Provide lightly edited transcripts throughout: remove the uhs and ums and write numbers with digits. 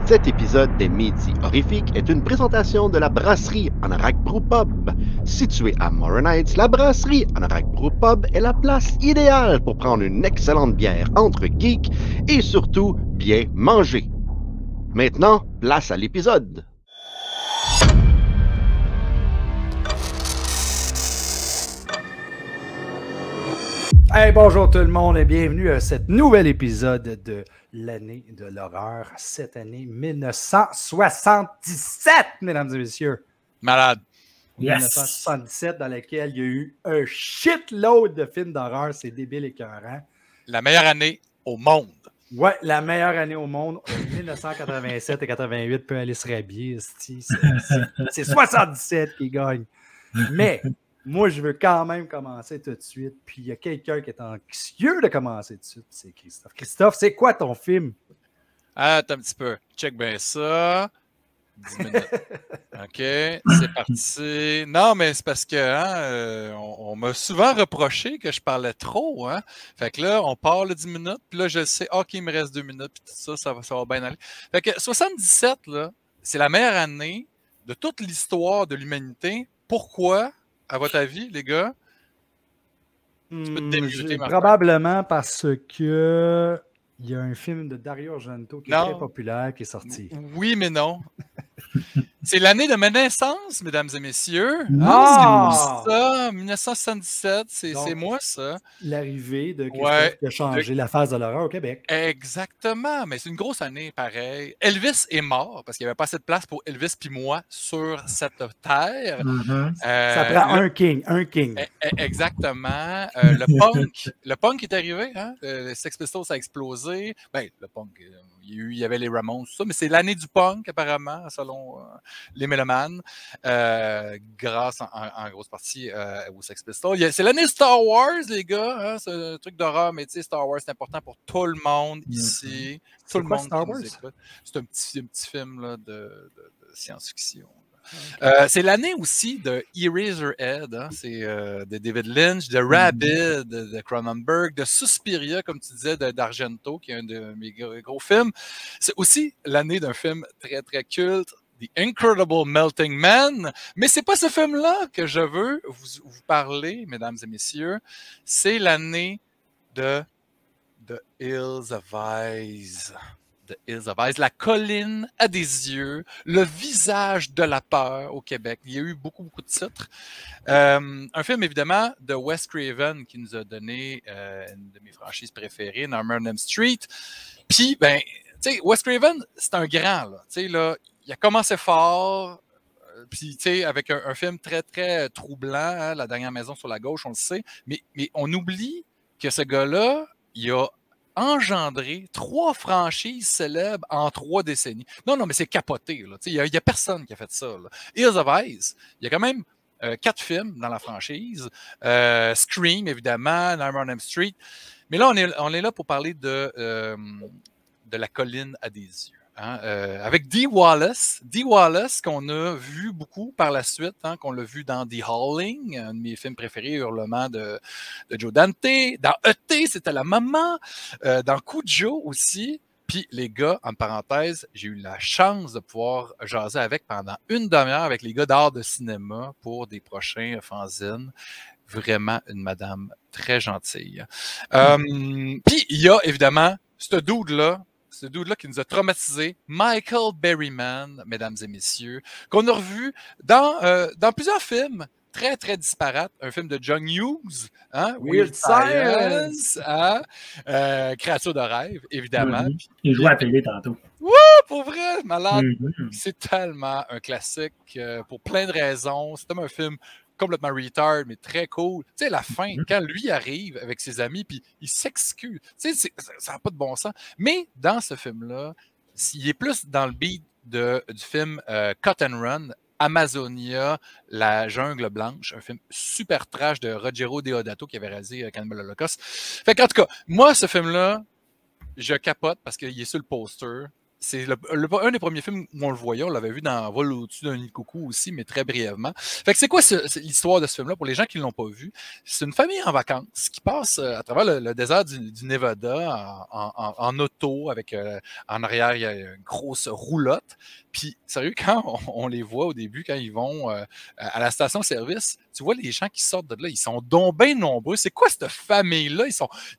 Cet épisode des Midi Horrifiques est une présentation de la brasserie Anorak Brew Pub. Située à Morin Heights, la brasserie Anorak Brew Pub est la place idéale pour prendre une excellente bière entre geeks et surtout bien manger. Maintenant, place à l'épisode. Hey, bonjour tout le monde et bienvenue à cet nouvel épisode de l'année de l'horreur, cette année 1977, mesdames et messieurs. Malade. Yes. 1977 dans laquelle il y a eu un shitload de films d'horreur, c'est débile et écœurant. La meilleure année au monde. Ouais, la meilleure année au monde. 1987 et 88 peut aller se rhabiller. C'est 77 qui gagne. Mais moi, je veux quand même commencer tout de suite. Puis il y a quelqu'un qui est anxieux de commencer tout de suite. C'est Christophe. Christophe, c'est quoi ton film? Attends un petit peu. Check bien ça. 10 minutes. OK, c'est parti. Non, mais c'est parce que on m'a souvent reproché que je parlais trop. Hein? Fait que là, on parle 10 minutes. Puis là, je sais, OK, il me reste 2 minutes. Puis tout ça, ça va bien aller. Fait que 77, là, c'est la meilleure année de toute l'histoire de l'humanité. Pourquoi? À votre avis, les gars? Probablement parce que il y a un film de Dario Argento qui est très populaire qui est sorti. Oui, mais non. C'est l'année de ma naissance, mesdames et messieurs. Ah! C'est ça, 1977, c'est moi, ça. L'arrivée de Christophe qui a changé la face de l'horreur au Québec. Exactement, mais c'est une grosse année, pareil. Elvis est mort, parce qu'il n'y avait pas assez de place pour Elvis puis moi sur cette terre. Ça prend un king. Exactement. Le punk est arrivé, hein? Le Sex Pistols a explosé. Ben, le punk, il y avait les Ramones, tout ça, mais c'est l'année du punk, apparemment, selon les mélomanes, grâce en grosse partie aux Sex Pistols. C'est l'année Star Wars, les gars. Hein? C'est un truc d'horreur, mais tu sais, Star Wars, c'est important pour tout le monde ici. Tout le monde Star Wars? C'est un petit film là, de science-fiction. C'est l'année aussi de Eraserhead, hein? C'est de David Lynch, de Rabid, de Cronenberg, de Suspiria, comme tu disais, d'Argento, qui est un de mes gros films. C'est aussi l'année d'un film très, très culte, The Incredible Melting Man. Mais c'est pas ce film-là que je veux vous parler, mesdames et messieurs. C'est l'année de The Hills of Ice. The Hills of Ice, la colline à des yeux, le visage de la peur au Québec. Il y a eu beaucoup, beaucoup de titres. Un film, évidemment, de Wes Craven qui nous a donné une de mes franchises préférées, Nightmare on Elm Street. Puis, ben, tu sais, Wes Craven, c'est un grand, là. Tu sais, là, il a commencé fort, puis, tu sais, avec un film très, très troublant, hein, La dernière maison sur la gauche, on le sait, mais on oublie que ce gars-là, il a engendré 3 franchises célèbres en 3 décennies. Non, mais c'est capoté. Il n'y a personne qui a fait ça. Là. Hills of Ice, il y a quand même 4 films dans la franchise. Scream, évidemment, Nightmare on Elm Street. Mais là, on est là pour parler de la colline à des yeux. Hein, avec Dee Wallace. Dee Wallace, qu'on a vu beaucoup par la suite, hein, qu'on l'a vu dans The Howling, un de mes films préférés, Hurlement de Joe Dante. Dans E.T., c'était la maman. Dans Cujo aussi. Puis les gars, en parenthèse, j'ai eu la chance de pouvoir jaser avec pendant une demi-heure avec les gars d'art de cinéma pour des prochains fanzines. Vraiment une madame très gentille. Puis il y a évidemment ce dude-là qui nous a traumatisé, Michael Berryman, mesdames et messieurs, qu'on a revu dans plusieurs films très, très disparates. Un film de John Hughes, hein? Weird Science, hein? Créature de rêve, évidemment. Il jouait à télé tantôt. Wouh, pour vrai, malade. C'est tellement un classique pour plein de raisons. C'est comme un film complètement retard, mais très cool. Tu sais, la fin, quand lui arrive avec ses amis, puis il s'excuse. Tu sais, ça n'a pas de bon sens. Mais dans ce film-là, il est plus dans le beat du film Cut and Run, Amazonia, La jungle blanche, un film super trash de Ruggero Deodato qui avait réalisé Cannibal Holocaust. Fait qu'en tout cas, moi, ce film-là, je capote parce qu'il est sur le poster. c'est un des premiers films où on le voyait. On l'avait vu dans Vol au-dessus d'un nid de coucou aussi, mais très brièvement. Fait que c'est quoi l'histoire de ce film-là pour les gens qui ne l'ont pas vu? C'est une famille en vacances qui passe à travers le désert du Nevada en auto, avec en arrière, il y a une grosse roulotte. Puis, sérieux, quand on les voit au début, quand ils vont à la station-service, tu vois les gens qui sortent de là, ils sont donc bien nombreux. C'est quoi cette famille-là?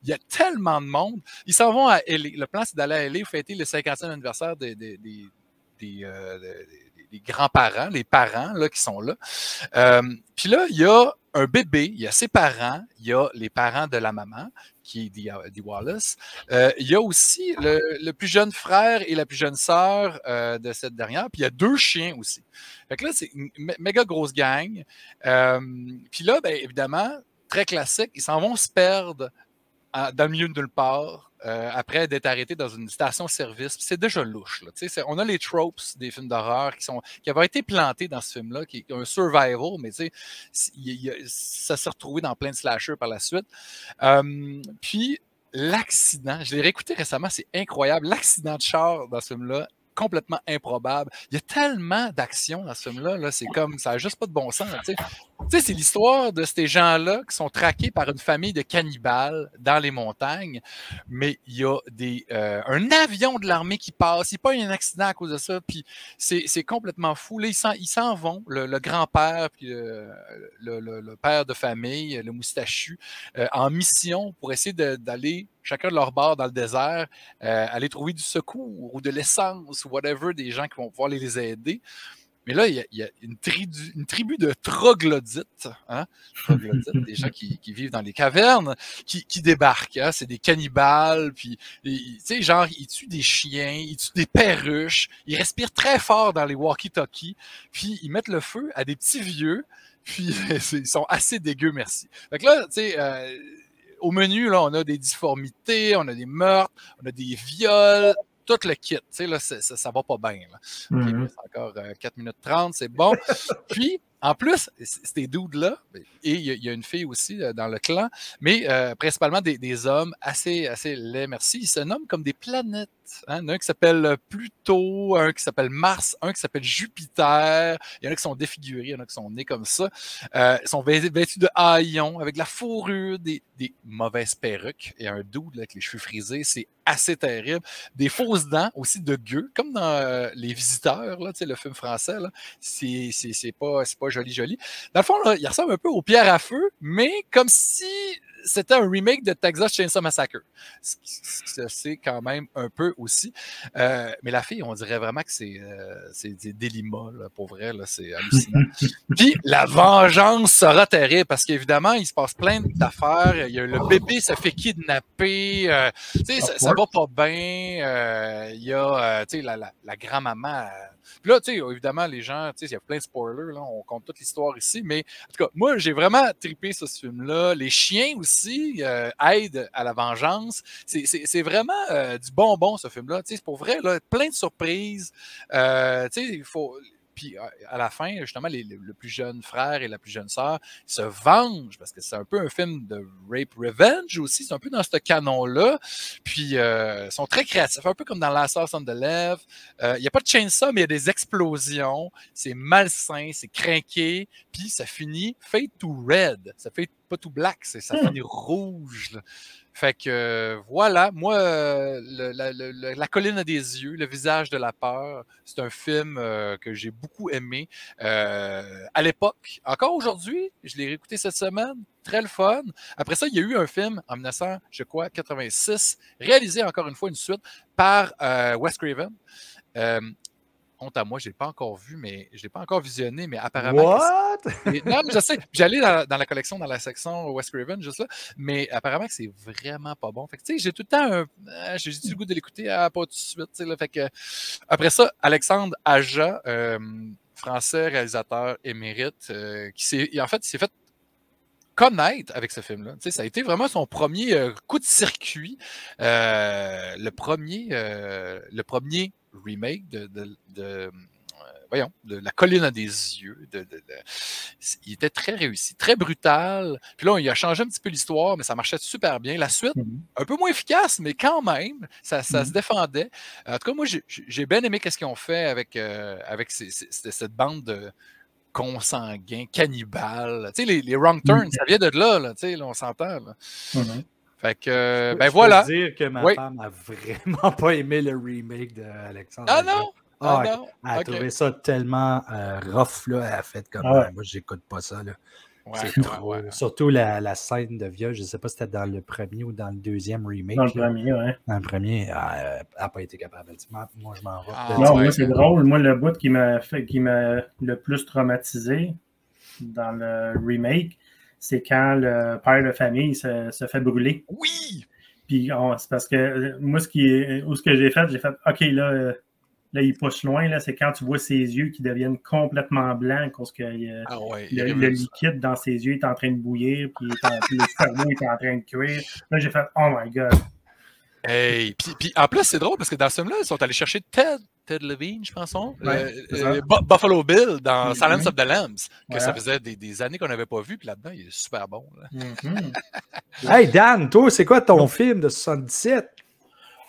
Il y a tellement de monde. Ils s'en vont à LA. Le plan, c'est d'aller à LA fêter le 50e anniversaire des grands-parents, les parents là, qui sont là. Puis là, il y a un bébé, il y a ses parents, il y a les parents de la maman, qui est Dee Wallace. Il y a aussi le plus jeune frère et la plus jeune sœur de cette dernière. Puis il y a 2 chiens aussi. Fait que là, c'est une méga grosse gang. Puis là, bien évidemment, très classique, ils s'en vont se perdre dans le milieu de nulle part. Après d'être arrêté dans une station-service. C'est déjà louche. Là. On a les tropes des films d'horreur qui avaient été plantés dans ce film-là, qui est un survival, mais ça s'est retrouvé dans plein de slashers par la suite. Puis, l'accident, je l'ai réécouté récemment, c'est incroyable. L'accident de char dans ce film-là, complètement improbable. Il y a tellement d'action dans ce film-là, là, c'est comme, ça n'a juste pas de bon sens. Tu sais, c'est l'histoire de ces gens-là qui sont traqués par une famille de cannibales dans les montagnes, mais il y a un avion de l'armée qui passe, il n'y a pas eu un accident à cause de ça, puis c'est complètement fou. Là, ils s'en vont, le grand-père, puis le père de famille, le moustachu, en mission pour essayer d'aller chacun de leur bord dans le désert, aller trouver du secours ou de l'essence ou whatever, des gens qui vont pouvoir les aider. Mais là, il y a une tribu de troglodytes, hein? Des gens qui vivent dans les cavernes, qui débarquent. Hein? C'est des cannibales, puis tu sais, genre, ils tuent des chiens, ils tuent des perruches, ils respirent très fort dans les walkie-talkies, puis ils mettent le feu à des petits vieux, puis ils sont assez dégueux, merci. Fait que là, tu sais, au menu, là, on a des difformités, on a des meurtres, on a des viols, tout le kit. Tu sais, là, ça va pas bien. Okay, c'est encore 4 minutes 30, c'est bon. Puis, en plus, ces dudes-là, et il y a une fille aussi dans le clan, mais principalement des hommes assez laids, merci. Ils se nomment comme des planètes. Hein? Il y en a un qui s'appelle Pluto, un qui s'appelle Mars, un qui s'appelle Jupiter. Il y en a qui sont défigurés, il y en a qui sont nés comme ça. Ils sont vêtus de haillons, avec de la fourrure, des mauvaises perruques et un dude là, avec les cheveux frisés. C'est assez terrible. Des fausses dents aussi de gueux, comme dans Les Visiteurs, là, le film français. Là. C'est pas joli. Dans le fond, là, il ressemble un peu aux pierres à feu, mais comme si c'était un remake de Texas Chainsaw Massacre. C'est quand même un peu aussi. Mais la fille, on dirait vraiment que c'est Délima, là, pour vrai, là, c'est hallucinant. Puis la vengeance sera terrible parce qu'évidemment, il se passe plein d'affaires. Il y a le bébé se fait kidnapper. Ça va pas bien. Il y a la grand-maman. Puis là, tu sais, évidemment, les gens, tu sais, il y a plein de spoilers, là, on compte toute l'histoire ici, mais en tout cas, moi, j'ai vraiment trippé sur ce film-là. Les chiens aussi aident à la vengeance. C'est vraiment du bonbon, ce film-là. Tu sais, pour vrai, là, plein de surprises. Tu sais, il faut... Puis à la fin, justement, le plus jeune frère et la plus jeune sœur se vengent parce que c'est un peu un film de rape revenge aussi. C'est un peu dans ce canon-là. Puis ils sont très créatifs, un peu comme dans Last House on the Left. Il n'y a pas de chainsaw, mais il y a des explosions. C'est malsain, c'est crinqué. Puis ça finit fade to red. Ça fait pas tout black, ça finit rouge. Là. Fait que voilà, moi, La colline a des yeux, Le visage de la peur, c'est un film que j'ai beaucoup aimé à l'époque. Encore aujourd'hui, je l'ai réécouté cette semaine, très le fun. Après ça, il y a eu un film en 1986, réalisé encore une fois une suite par Wes Craven. Honte à moi, je ne l'ai pas encore vu, mais je ne l'ai pas encore visionné, mais apparemment. What? Non, je sais. J'allais dans la collection, dans la section Wes Craven, juste là, mais apparemment que c'est vraiment pas bon. Fait que, tu sais, j'ai tout le temps j'ai du goût de l'écouter, pas tout de suite. Là, fait que, après ça, Alexandre Aja, français réalisateur émérite, qui s'est fait connaître avec ce film-là. Tu sais, ça a été vraiment son premier coup de circuit. Le premier remake de voyons, de la colline à des yeux. Il était très réussi, très brutal. Puis là, il a changé un petit peu l'histoire, mais ça marchait super bien. La suite, un peu moins efficace, mais quand même, ça se défendait. En tout cas, moi, j'ai bien aimé ce qu'ils ont fait avec cette bande de consanguins, cannibales. Tu sais, les wrong turns, ça vient de là, tu sais, là, on s'entend. Fait que, ben voilà. Je peux dire que ma femme n'a vraiment pas aimé le remake d'Alexandre. Ah non? Ah non? Elle a trouvé ça tellement rough, là. Elle a fait comme, moi, j'écoute pas ça, là. C'est trop. Surtout la scène de viol, je ne sais pas si c'était dans le premier ou dans le deuxième remake. Dans le premier, oui. Dans le premier, elle n'a pas été capable. Moi, je m'en vais. Non, moi, c'est drôle. Moi, le bout qui m'a le plus traumatisé dans le remake, c'est quand le père de famille se fait brûler. Oui! Puis c'est parce que moi, ce que j'ai fait, OK, là, il pousse loin, là, c'est quand tu vois ses yeux qui deviennent complètement blancs parce que le liquide dans ses yeux est en train de bouillir, puis le cerveau est en train de cuire. Là, j'ai fait « Oh my God! » Hey! Puis en plus, c'est drôle parce que dans ce film-là, ils sont allés chercher Ted Levine, je pense, Buffalo Bill dans Silence of the Lambs, que ça faisait des années qu'on n'avait pas vu, puis là-dedans, il est super bon. Là. Hey Dan, toi, c'est quoi ton film de 77?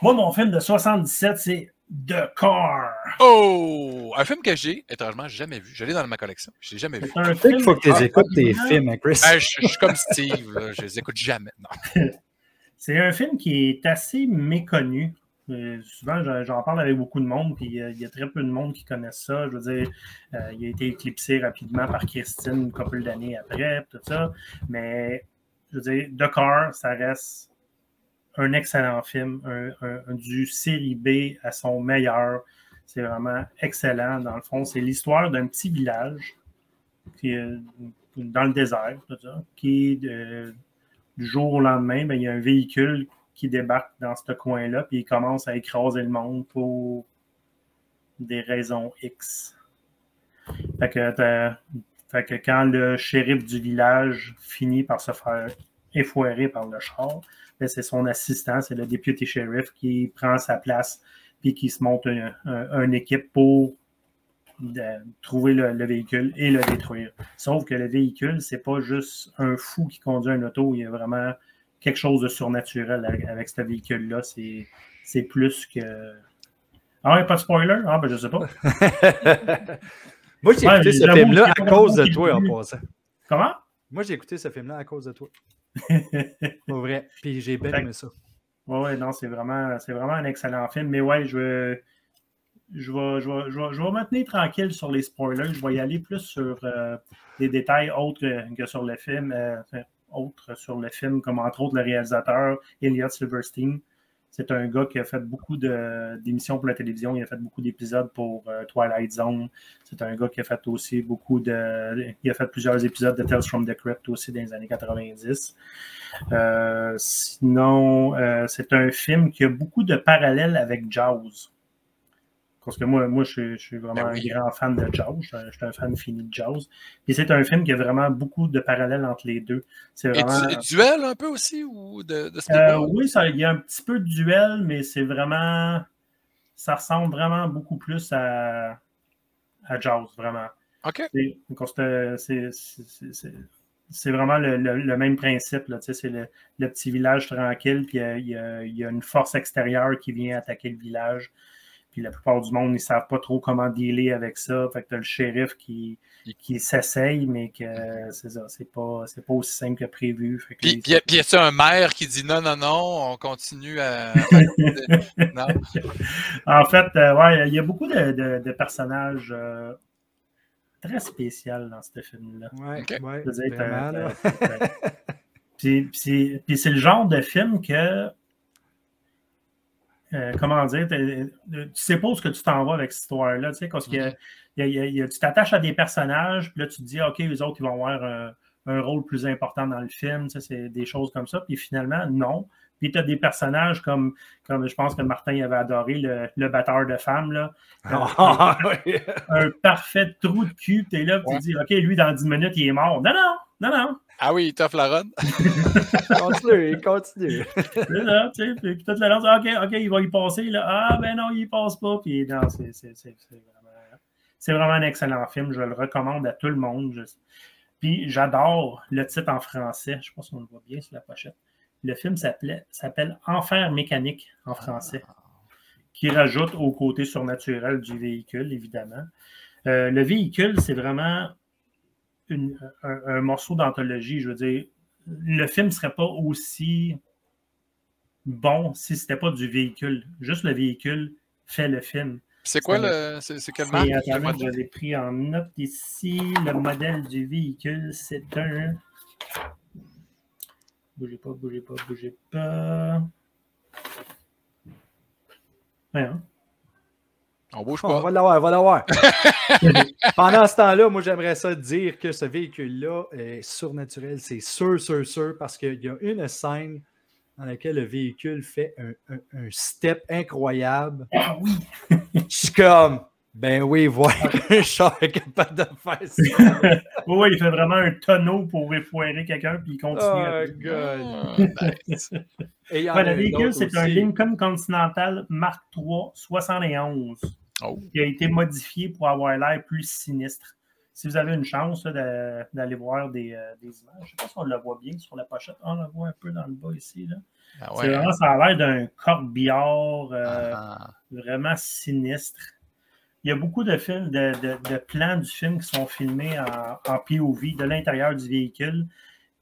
Moi, mon film de 77, c'est The Car. Oh! Un film que j'ai, étrangement, jamais vu. Je l'ai dans ma collection. Je l'ai jamais vu. Peut-être qu'il faut que tu écoutes tes films, hein, Chris. Je suis comme Steve, là, je les écoute jamais. Non. C'est un film qui est assez méconnu. Souvent, j'en parle avec beaucoup de monde, puis il y a très peu de monde qui connaissent ça. Je veux dire, il a été éclipsé rapidement par Christine une couple d'années après, tout ça. Mais, je veux dire, The Car, ça reste un excellent film, du série B à son meilleur. C'est vraiment excellent. Dans le fond, c'est l'histoire d'un petit village qui est dans le désert, tout ça, qui du jour au lendemain, il y a un véhicule qui débarque dans ce coin-là, puis il commence à écraser le monde pour des raisons X. Fait que quand le shérif du village finit par se faire effoirer par le char, c'est son assistant, c'est le deputy sheriff qui prend sa place puis qui se monte une équipe pour trouver le véhicule et le détruire. Sauf que le véhicule, c'est pas juste un fou qui conduit un auto, il y a vraiment quelque chose de surnaturel avec ce véhicule-là. C'est plus que... Ah ouais, pas de spoiler? Ah ben je sais pas. Moi, j'ai écouté ce film-là à cause de toi en passant. Comment? Moi, j'ai écouté ce film-là à cause de toi. Pour vrai. Puis j'ai bien aimé ça. Ouais, non, c'est vraiment un excellent film. Mais ouais, je vais me tenir tranquille sur les spoilers. Je vais y aller plus sur des détails autres que sur le film. Comme entre autres le réalisateur Elliot Silverstein. C'est un gars qui a fait beaucoup d'émissions pour la télévision. Il a fait beaucoup d'épisodes pour Twilight Zone. C'est un gars qui a fait aussi il a fait plusieurs épisodes de Tales from the Crypt aussi dans les années 90. Sinon, c'est un film qui a beaucoup de parallèles avec Jaws. Parce que moi je suis vraiment un grand fan de Jaws. Je suis un fan fini de Jaws. Puis c'est un film qui a vraiment beaucoup de parallèles entre les deux. C'est vraiment... Et duel un peu aussi? Ou de oui, il y a un petit peu de duel, mais c'est vraiment... Ça ressemble vraiment beaucoup plus à Jaws, vraiment. OK. C'est vraiment le même principe. Là, c'est le petit village tranquille, puis il y a une force extérieure qui vient attaquer le village. Puis la plupart du monde, ils ne savent pas trop comment dealer avec ça. Fait que tu as le shérif qui s'essaye, mais que c'est ça, c'est pas aussi simple que prévu. Fait que puis y a-t-il un maire qui dit non, on continue à... non? En fait, il y a beaucoup de personnages très spéciaux dans ce film-là. Puis c'est le genre de film que... comment dire, tu sais pas où ce que tu t'en vas avec cette histoire-là, tu sais, parce que tu t'attaches à des personnages, puis là, tu te dis, OK, les autres, ils vont avoir un rôle plus important dans le film, tu sais, c'est des choses comme ça, puis finalement, non. Puis tu as des personnages comme je pense que Martin avait adoré, le batteur de femmes, là. Un parfait trou de cul, tu es là, puis tu dis, OK, lui, dans 10 minutes, il est mort. Non. Ah oui, il toffe la run. Continue. C'est ça, tu sais, puis toute la langue, OK, il va y passer, là. Ah, ben non, il y passe pas. Puis non, c'est vraiment... C'est vraiment un excellent film. Je le recommande à tout le monde. Puis j'adore le titre en français. Je ne sais pas si on le voit bien sur la pochette. Le film s'appelle Enfer mécanique en français, qui rajoute au côté surnaturel du véhicule, évidemment. Le véhicule, c'est vraiment un morceau d'anthologie. Je veux dire, le film ne serait pas aussi bon si ce n'était pas du véhicule. Juste le véhicule fait le film. C'est quoi c'est quel marque? Attendez, je l'ai pris en note ici. Le modèle du véhicule, c'est un... Bougez pas. Ouais, hein? On bouge On pas. va l'avoir. Pendant ce temps-là, moi, j'aimerais ça dire que ce véhicule-là est surnaturel. C'est sûr, parce qu'il y a une scène dans laquelle le véhicule fait un step incroyable. Ah oui! Je suis comme, ben oui, voir qu'un char est capable de faire ça. Oui, il fait vraiment un tonneau pour effoirer quelqu'un, puis il continue. Oh, God. Nice. Et il y en a Le un véhicule, autre c'est un aussi. Lincoln Continental Mark III 71 Oh. qui a été modifié pour avoir l'air plus sinistre. Si vous avez une chance là, d'aller voir des images, je ne sais pas si on le voit bien sur la pochette. On le voit un peu dans le bas ici. Là. Ah C'est ouais, vraiment, ça a l'air d'un corbillard Ah. vraiment sinistre. Il y a beaucoup de films, de plans du film qui sont filmés en POV de l'intérieur du véhicule.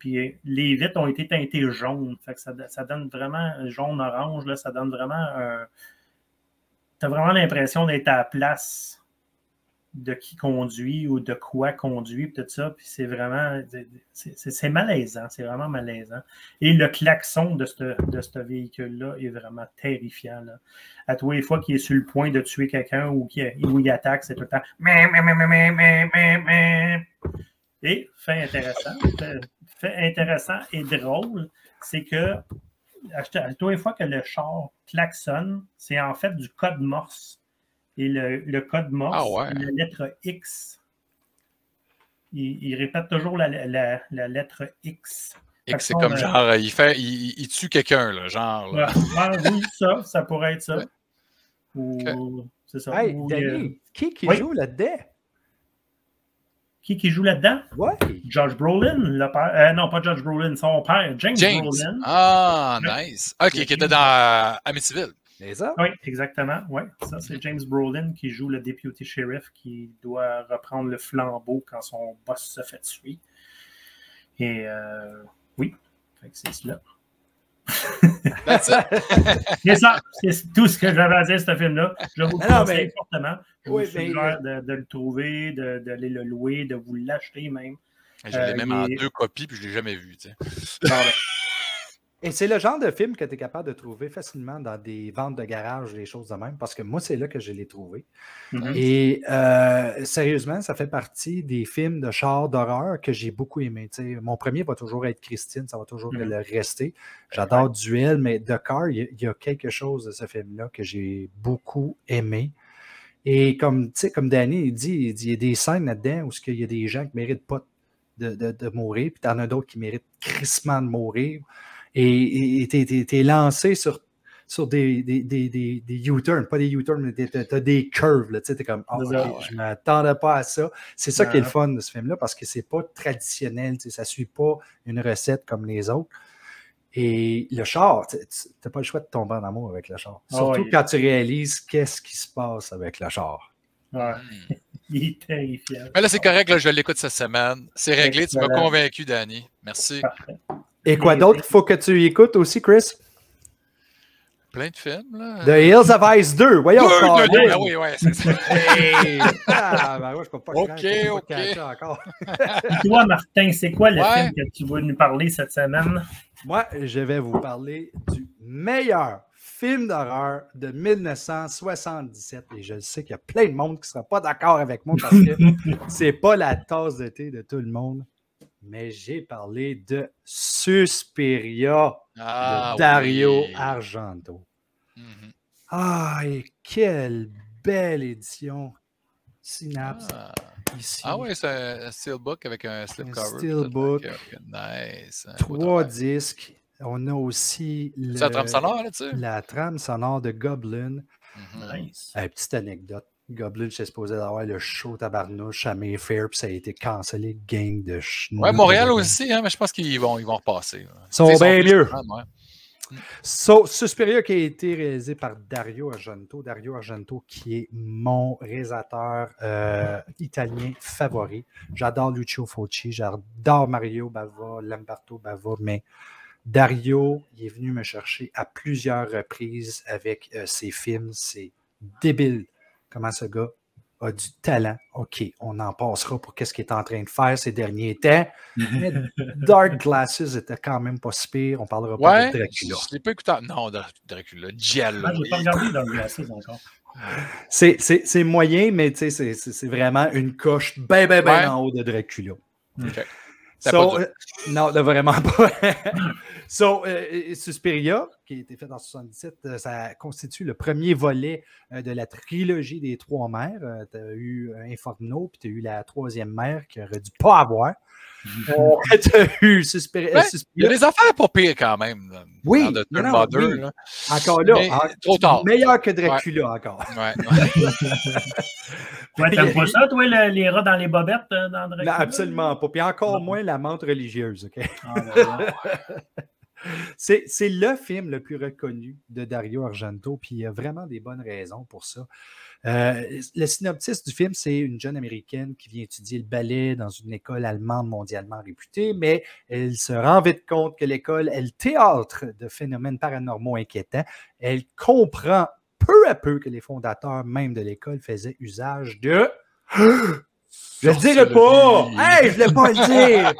Puis les vitres ont été teintées jaunes. Fait que ça donne vraiment jaune-orange. Là, ça donne vraiment tu as vraiment l'impression d'être à la place de qui conduit ou de quoi conduit, tout ça. Puis c'est vraiment... C'est malaisant. C'est vraiment malaisant. Et le klaxon de ce véhicule-là est vraiment terrifiant. Là. À tous les fois qu'il est sur le point de tuer quelqu'un ou il attaque, c'est tout le temps... Et fait intéressant et drôle, c'est que à tous les fois que le char klaxonne, c'est en fait du code Morse. Et le code Morse, ouais. la lettre X. Il répète toujours la lettre X. Et que c'est comme genre, il tue quelqu'un, là, genre. Là. Oui, ça pourrait être ça. Ou, c'est ça. Hey, Ou, Danny, qui oui? joue là-dedans? Qui joue là-dedans? Ouais. Josh Brolin, le père. Non, pas Josh Brolin, son père, James. Brolin. Ah, nice. OK, qui était dans Amityville. C'est ça? Oui, exactement. Ouais. Ça, c'est James Brolin qui joue le deputy sheriff qui doit reprendre le flambeau quand son boss se fait tuer. Et oui, fait que c'est cela. That's it. C'est ça. C'est tout ce que j'avais à dire, ce film-là. Je vous le conseille fortement. Je vous suggère de le trouver, d'aller le louer, de vous l'acheter même. Je l'ai même en 2 copies, puis je ne l'ai jamais vu. Tu sais. Et c'est le genre de film que tu es capable de trouver facilement dans des ventes de garage, des choses de même, parce que moi, c'est là que je l'ai trouvé. Mm-hmm. Et sérieusement, ça fait partie des films de chars d'horreur que j'ai beaucoup aimé. T'sais, mon premier va toujours être Christine, ça va toujours le rester. J'adore Duel, mais The Car, il y a quelque chose de ce film-là que j'ai beaucoup aimé. Et comme Danny il dit, il y a des scènes là-dedans où il y a des gens qui ne méritent pas de mourir, puis tu en as d'autres qui méritent crissement de mourir. Et t'es lancé sur des U-turns, pas des U-turns, mais t'as des curves. Tu es comme, oh, okay, je ne m'attendais pas à ça. C'est ça qui est le fun de ce film-là, parce que c'est pas traditionnel. Ça ne suit pas une recette comme les autres. Et le char, tu n'as pas le choix de tomber en amour avec le char. Surtout quand tu réalises qu'est-ce qui se passe avec le char. Ouais. Il est terrifiant. Mais là, c'est correct, là, je l'écoute cette semaine. C'est réglé, tu m'as convaincu, Danny. Merci. Parfait. Et quoi d'autre qu'il faut que tu écoutes aussi, Chris? Plein de films, là. The Hills of Ice 2. Voyons. Oui, c'est ça. Hey! Ouais, je peux pas OK. encore. Et toi, Martin, c'est quoi le film que tu veux nous parler cette semaine? Moi, je vais vous parler du meilleur film d'horreur de 1977. Et je sais qu'il y a plein de monde qui ne sera pas d'accord avec moi parce que c'est pas la tasse de thé de tout le monde. Mais j'ai parlé de Suspiria de Dario Argento. Mm-hmm. Ah, et quelle belle édition! Synapse. Ici. Ah oui, c'est un steelbook avec un slipcover. Steelbook. Nice. 3 disques. On a aussi la trame sonore là-dessus? La trame sonore de Goblin. Mm-hmm. Nice. Petite anecdote. Goblin, j'étais supposé avoir le show tabarnouche à Mayfair, puis ça a été cancellé, gang de Ouais, Montréal aussi, hein, mais je pense qu'ils vont repasser. Ils sont bien mieux. Ouais. Suspiria qui a été réalisé par Dario Argento. Dario Argento qui est mon réalisateur italien favori. J'adore Lucio Fulci, j'adore Mario Bava, Lamberto Bava, mais Dario, il est venu me chercher à plusieurs reprises avec ses films. C'est débile comment ce gars a du talent. OK, on en passera pour qu'est-ce qu'il est en train de faire ces derniers temps. Mais Dark Glasses était quand même pas si pire. On parlera pas de Dracula. Je l'ai pas écouté. Non, Dracula. Giallo. Je n'ai pas regardé Dark Glasses encore. C'est moyen, mais c'est vraiment une coche bien en haut de Dracula. Okay. Non, vraiment pas. Suspiria, qui a été fait en 1977, ça constitue le premier volet de la trilogie des Trois Mères. Tu as eu Inferno, puis tu as eu la troisième mère qui aurait dû pas avoir. Tu as eu Suspiria. Il y a des affaires pas pires quand même. Oui, oui. Encore là, trop tard. Meilleur que Dracula encore. Ouais, t'aimes pas ça, toi, les rats dans les bobettes dans Dracula? Non, absolument pas. Puis encore moins la menthe religieuse. OK? C'est le film le plus reconnu de Dario Argento, puis il y a vraiment des bonnes raisons pour ça. Le synopsis du film, c'est une jeune américaine qui vient étudier le ballet dans une école allemande mondialement réputée, mais elle se rend vite compte que l'école est le théâtre de phénomènes paranormaux inquiétants. Elle comprend peu à peu que les fondateurs même de l'école faisaient usage de... Je le dirai pas! Hey, je voulais pas le dire!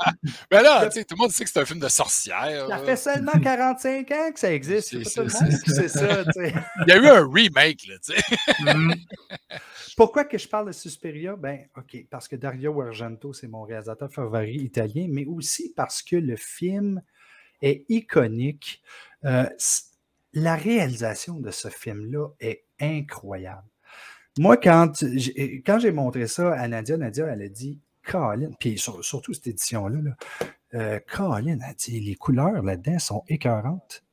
Mais là, tout le monde sait que c'est un film de sorcière. Ça fait seulement 45 ans que ça existe. C'est tout le monde qui sait ça, tu sais. Il y a eu un remake, là, tu sais. Pourquoi que je parle de Suspiria? Ben, OK, parce que Dario Argento, c'est mon réalisateur favori italien, mais aussi parce que le film est iconique. La réalisation de ce film-là est incroyable. Moi, quand j'ai montré ça à Nadia, elle a dit « Colin », puis surtout cette édition-là, Colin a dit « Les couleurs là-dedans sont écœurantes ».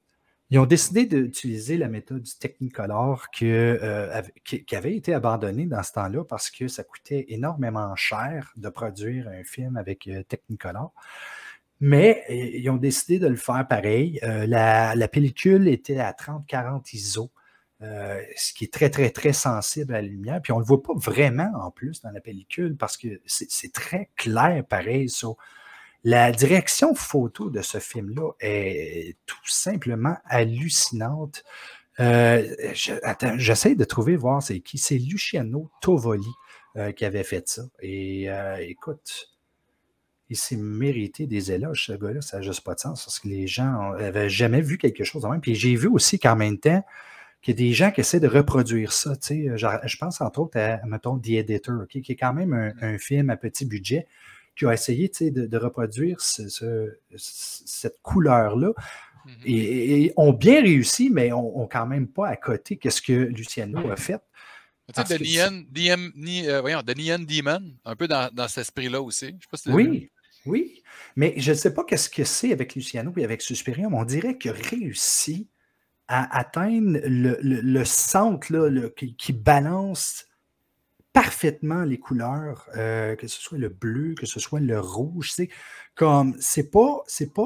Ils ont décidé d'utiliser la méthode du Technicolor qui avait été abandonnée dans ce temps-là parce que ça coûtait énormément cher de produire un film avec Technicolor. Mais ils ont décidé de le faire pareil. La pellicule était à 30-40 ISO. Ce qui est très, très, très sensible à la lumière. Puis on ne le voit pas vraiment en plus dans la pellicule parce que c'est très clair pareil. La direction photo de ce film-là est tout simplement hallucinante. J'essaie de trouver, voir c'est qui. C'est Luciano Tovoli qui avait fait ça. Et écoute, il s'est mérité des éloges, ce gars-là. Ça n'a juste pas de sens parce que les gens n'avaient jamais vu quelque chose de même. Puis j'ai vu aussi qu'en même temps, qu'il y a des gens qui essaient de reproduire ça. Je pense entre autres à, mettons, The Editor, okay, qui est quand même un film à petit budget, qui a essayé de reproduire cette couleur-là. Et ont bien réussi, mais ont quand même pas à côté qu'est-ce que Luciano a fait. Tu sais, The Neon Demon, un peu dans cet esprit-là aussi. Je sais pas si oui. Mais je ne sais pas qu'est-ce que c'est avec Luciano et avec Suspiria, mais on dirait qu'il a réussi à atteindre le centre là, qui balance parfaitement les couleurs, que ce soit le bleu, que ce soit le rouge. C'est pas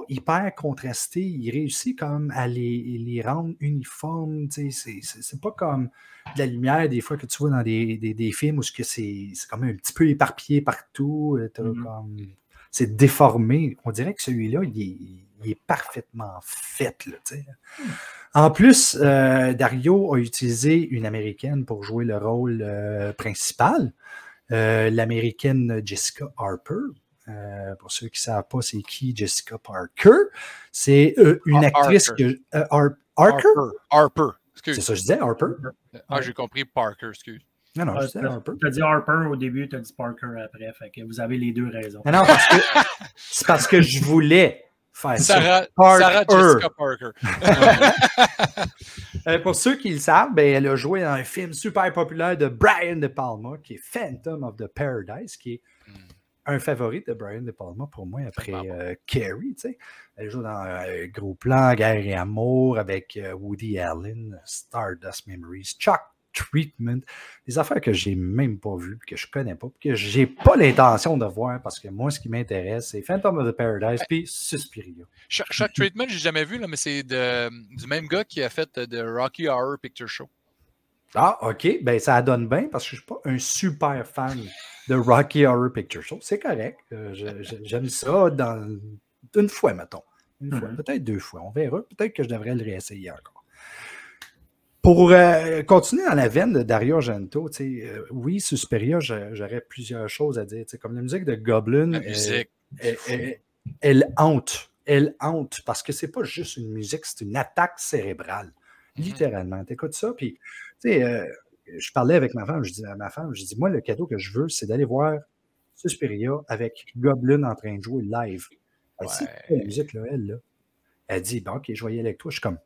hyper contrasté. Il réussit comme à les rendre uniformes. C'est pas comme de la lumière des fois que tu vois dans des films où c'est comme un petit peu éparpillé partout. C'est déformé. On dirait que celui-là, il est parfaitement fait. Là, en plus, Dario a utilisé une Américaine pour jouer le rôle principal, l'Américaine Jessica Harper. Pour ceux qui ne savent pas c'est qui Jessica Parker, c'est une actrice que... Harper. C'est ça que je disais, Harper. J'ai compris Parker, excuse. Non, je disais Harper. Tu as dit Harper au début, tu as dit Parker après. Fait que vous avez les deux raisons. Non, c'est parce que je voulais faire Sarah Jessica Parker. Pour ceux qui le savent, elle a joué dans un film super populaire de Brian De Palma, qui est Phantom of the Paradise, qui est un favori de Brian De Palma pour moi après Carrie. Elle joue dans Gros Plan, Guerre et Amour avec Woody Allen, Stardust Memories, Chuck Treatment, des affaires que j'ai même pas vues, que je connais pas, que j'ai pas l'intention de voir parce que moi, ce qui m'intéresse, c'est Phantom of the Paradise puis Suspiria. Shock Treatment, j'ai jamais vu, là, mais c'est du même gars qui a fait de Rocky Horror Picture Show. Ah, OK. Ben, ça donne bien parce que je ne suis pas un super fan de Rocky Horror Picture Show. C'est correct. J'aime ça une fois, mettons. Une fois, peut-être 2 fois. On verra. Peut-être que je devrais le réessayer encore. Pour continuer dans la veine de Dario Argento, oui, Suspiria, j'aurais plusieurs choses à dire. Comme la musique de Goblin, La musique. Elle hante. Elle hante parce que c'est pas juste une musique, c'est une attaque cérébrale. Littéralement. T'écoutes ça, puis je parlais avec ma femme, je dis à ma femme, je dis, moi, le cadeau que je veux, c'est d'aller voir Suspiria avec Goblin en train de jouer live. C'est quoi la musique, là, elle, là? Elle dit, bon, OK, je vais y aller avec toi. Je suis comme,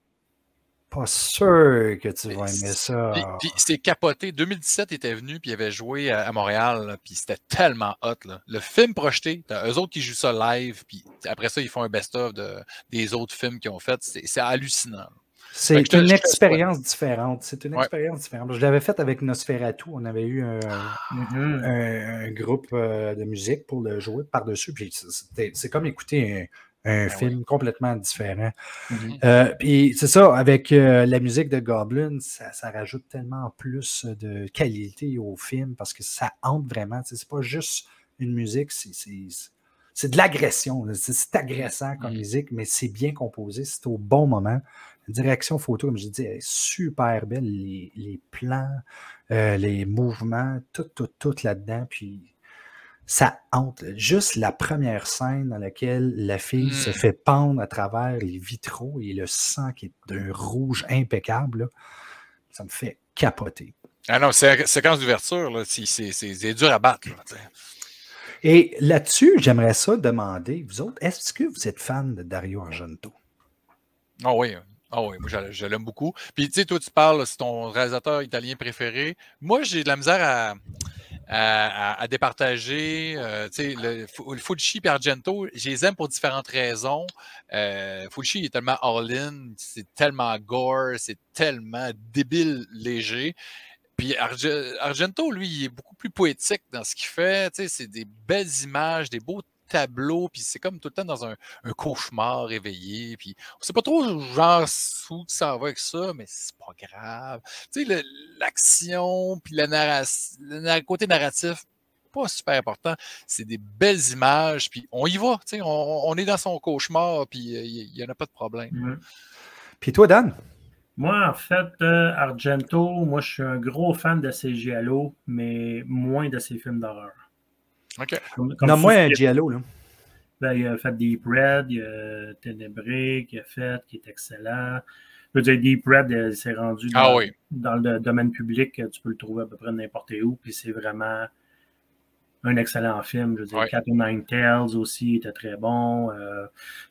pas sûr que tu vas aimer ça. Puis c'est capoté. 2017, il était venu, puis il avait joué à Montréal, là, puis c'était tellement hot. Là. Le film projeté, t'as eux autres qui jouent ça live, puis après ça, ils font un best-of des autres films qu'ils ont fait. C'est hallucinant. C'est une expérience différente. C'est une expérience différente. Je l'avais faite avec Nosferatu. On avait eu un groupe de musique pour le jouer par-dessus. Puis c'est comme écouter un film complètement différent. Puis c'est ça, avec la musique de Goblin, ça rajoute tellement plus de qualité au film parce que ça hante vraiment. C'est pas juste une musique, c'est de l'agression. C'est agressant comme musique, mais c'est bien composé, c'est au bon moment. La direction photo, comme je dis, est super belle. Les plans, les mouvements, tout là-dedans. Puis ça hante. Juste la première scène dans laquelle la fille se fait pendre à travers les vitraux et le sang qui est d'un rouge impeccable, là, ça me fait capoter. Ah non, c'est la séquence d'ouverture, là, c'est dur à battre. Là, et là-dessus, j'aimerais ça demander, vous autres, est-ce que vous êtes fan de Dario Argento? Ah oui. Ah oui, moi je l'aime beaucoup. Puis tu sais, toi tu parles, c'est ton réalisateur italien préféré. Moi, j'ai de la misère à départager. Tu sais, le Fulci et Argento, je les aime pour différentes raisons. Fulci est tellement all-in, c'est tellement gore, c'est tellement débile léger. Puis Argento, lui, il est beaucoup plus poétique dans ce qu'il fait. Tu sais, c'est des belles images, des beaux tableau, puis c'est comme tout le temps dans un cauchemar réveillé, puis on sait pas trop genre où ça va avec ça, mais c'est pas grave. Tu sais, l'action, puis le côté narratif, pas super important. C'est des belles images, puis on y va, tu sais, on est dans son cauchemar, puis il y en a pas de problème. Puis toi, Dan? Moi, en fait, Argento, moi, je suis un gros fan de ses giallo, mais moins de ses films d'horreur. OK. Nomme-moi un giallo, là. Ben, il a fait Deep Red, il a Ténébré, qui est excellent. Je veux dire, Deep Red, c'est rendu dans le domaine public, tu peux le trouver à peu près n'importe où, puis c'est vraiment un excellent film. Je veux dire, Cat o' Nine Tails aussi était très bon.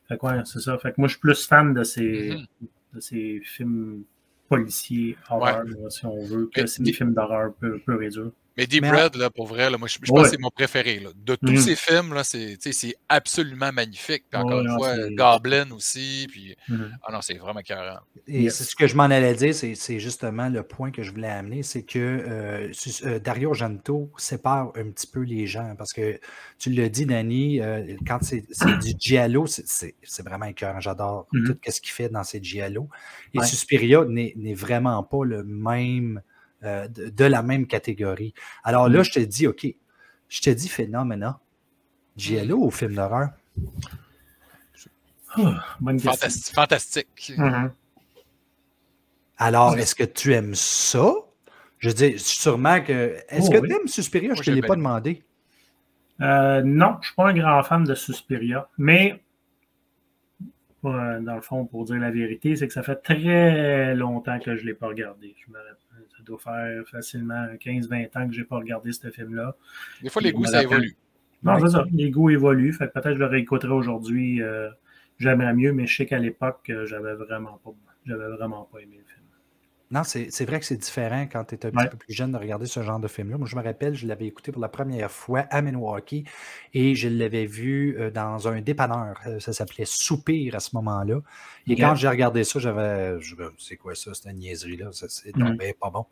Fait quoi, c'est ça. Fait que moi, je suis plus fan de ces films policiers, horreur, si on veut, que c'est des films d'horreur pur et dur. Mais Deep Red, là, pour vrai, là, moi, je pense que c'est mon préféré. Là. De tous ces films, là, c'est absolument magnifique. Puis encore une fois, Goblin aussi. Puis... Ah non, c'est vraiment carré. Et c'est ce que je m'en allais dire, c'est justement le point que je voulais amener, c'est que Dario Argento sépare un petit peu les gens. Parce que tu l'as dit, Danny, quand c'est du giallo, c'est vraiment écœurant. J'adore tout ce qu'il fait dans ces giallo. Et Suspiria n'est vraiment pas le même... de la même catégorie. Alors là, je te dis, OK, je te dis Phénomena. Giallo ou film d'horreur? Bonne question. Fantastique. Alors, est-ce que tu aimes ça? Je veux dire, sûrement que... Est-ce que tu aimes Suspiria? Je ne te l'ai pas demandé. Non, je ne suis pas un grand fan de Suspiria, mais dans le fond, pour dire la vérité, c'est que ça fait très longtemps que je ne l'ai pas regardé. Je me rappelle. Ça doit faire facilement 15-20 ans que je n'ai pas regardé ce film-là. Des fois, les goûts, ça évolue. Non, c'est ça. Les goûts évoluent. Fait que peut-être que je le réécouterai aujourd'hui. J'aimerais mieux, mais je sais qu'à l'époque, j'avais vraiment pas aimé le film. Non, c'est vrai que c'est différent quand tu es un petit peu plus jeune de regarder ce genre de film-là. Moi, je me rappelle, je l'avais écouté pour la première fois à Milwaukee et je l'avais vu dans un dépanneur. Ça s'appelait Soupir à ce moment-là. Et quand j'ai regardé ça, c'est quoi ça, cette niaiserie-là? C'est ben pas bon.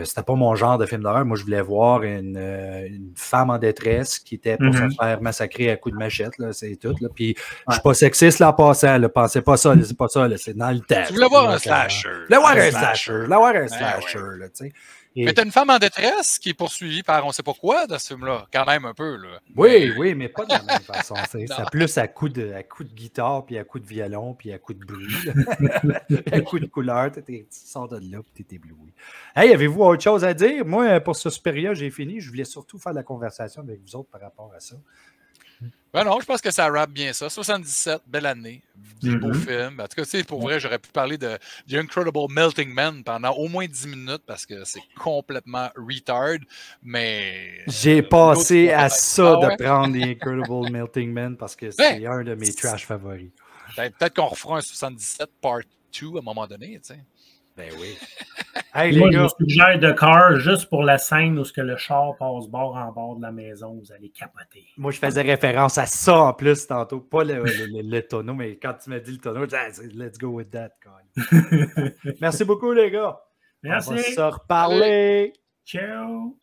C'était pas mon genre de film d'horreur. Moi, je voulais voir une femme en détresse qui était pour se faire massacrer à coups de machette, là, c'est tout. Là. Puis, je suis pas sexiste là en passant. Là. Pensez pas ça, c'est pas ça. Là. C'est dans le temps. Tu voulais voir un slasher. Je voulais voir un slasher. Là, tu sais. Mais t'as une femme en détresse qui est poursuivie par on sait pas quoi dans ce film-là, quand même un peu. Là. Oui, mais pas de la même façon. C'est plus à coup de guitare, puis à coup de violon, puis à coup de bruit. À coup de couleur. Tu sors de là, puis t'es ébloui. Hey, avez-vous autre chose à dire? Moi, pour ce Suspiria, j'ai fini. Je voulais surtout faire la conversation avec vous autres par rapport à ça. Ben non, je pense que ça rappe bien ça. 77, belle année. Des beaux films. En tout cas, tu sais, pour vrai, j'aurais pu parler de The Incredible Melting Man pendant au moins 10 minutes parce que c'est complètement retard. Mais. J'ai passé à ça de prendre The Incredible Melting Man parce que c'est un de mes trash favoris. Peut-être qu'on refera un 77 Part 2 à un moment donné, tu sais. Ben oui. Hey, moi, les gars. je suggère de Cars juste pour la scène où le char passe bord en bord de la maison. Vous allez capoter. Moi, je faisais référence à ça en plus tantôt. Pas le tonneau, mais quand tu m'as dit le tonneau, je dis let's go with that. Merci beaucoup, les gars. Merci. On va se reparler. Ciao.